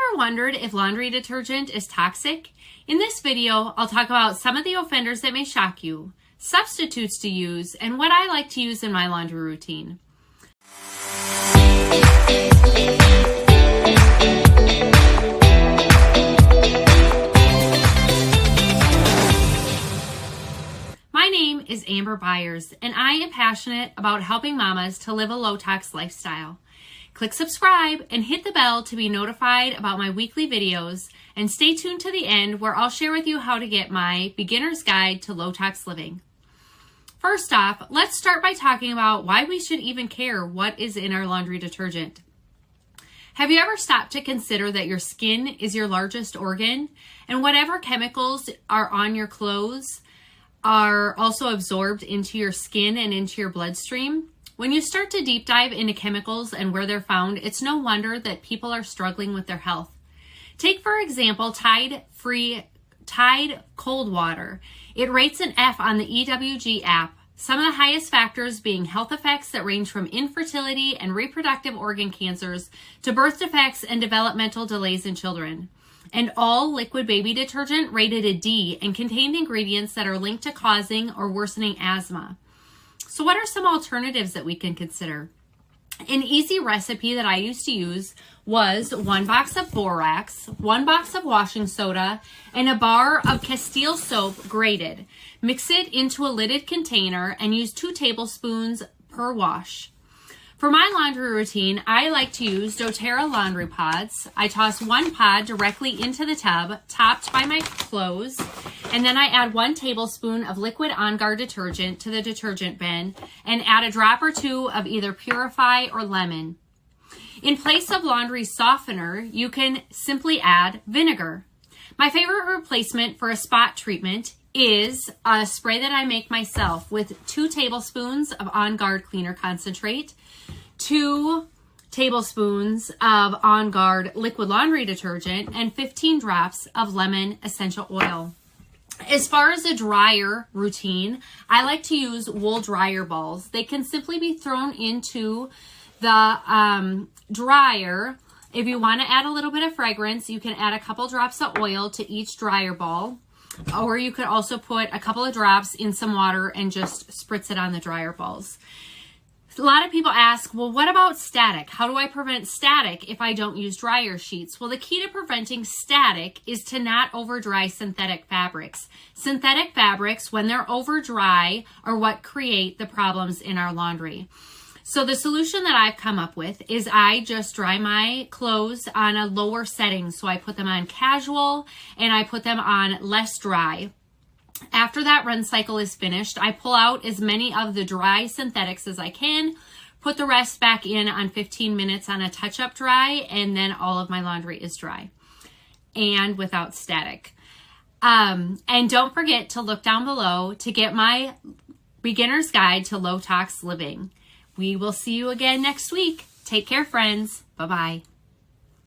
ever wondered if laundry detergent is toxic? In this video, I'll talk about some of the offenders that may shock you, substitutes to use, and what I like to use in my laundry routine. My name is Amber Byers, and I am passionate about helping mamas to live a low-tox lifestyle. Click subscribe and hit the bell to be notified about my weekly videos, and stay tuned to the end where I'll share with you how to get my beginner's guide to low-tox living. First off, let's start by talking about why we should even care what is in our laundry detergent. Have you ever stopped to consider that your skin is your largest organ, and whatever chemicals are on your clothes are also absorbed into your skin and into your bloodstream? When you start to deep dive into chemicals and where they're found, it's no wonder that people are struggling with their health. Take, for example, Tide cold water. It rates an F on the EWG app. Some of the highest factors being health effects that range from infertility and reproductive organ cancers to birth defects and developmental delays in children. And all liquid baby detergent rated a D and contained ingredients that are linked to causing or worsening asthma. So what are some alternatives that we can consider? An easy recipe that I used to use was 1 box of borax, 1 box of washing soda, and a bar of Castile soap grated. Mix it into a lidded container and use 2 tablespoons per wash. For my laundry routine, I like to use doTERRA laundry pods. I toss 1 pod directly into the tub, topped by my clothes, and then I add 1 tablespoon of liquid On Guard detergent to the detergent bin and add a drop or 2 of either Purify or lemon. In place of laundry softener, you can simply add vinegar. My favorite replacement for a spot treatment is a spray that I make myself with 2 tablespoons of On Guard cleaner concentrate, 2 tablespoons of On Guard liquid laundry detergent, and 15 drops of lemon essential oil. As far as a dryer routine, I like to use wool dryer balls. They can simply be thrown into the dryer. If you want to add a little bit of fragrance, you can add a couple drops of oil to each dryer ball. Or you could also put a couple of drops in some water and just spritz it on the dryer balls. A lot of people ask, well, what about static? How do I prevent static if I don't use dryer sheets? Well, the key to preventing static is to not over dry synthetic fabrics. Synthetic fabrics, when they're over dry, are what create the problems in our laundry. So the solution that I've come up with is I just dry my clothes on a lower setting. So I put them on casual and I put them on less dry. After that run cycle is finished, I pull out as many of the dry synthetics as I can, put the rest back in on 15 minutes on a touch-up dry, and then all of my laundry is dry and without static. And don't forget to look down below to get my beginner's guide to low-tox living. We will see you again next week. Take care, friends. Bye-bye.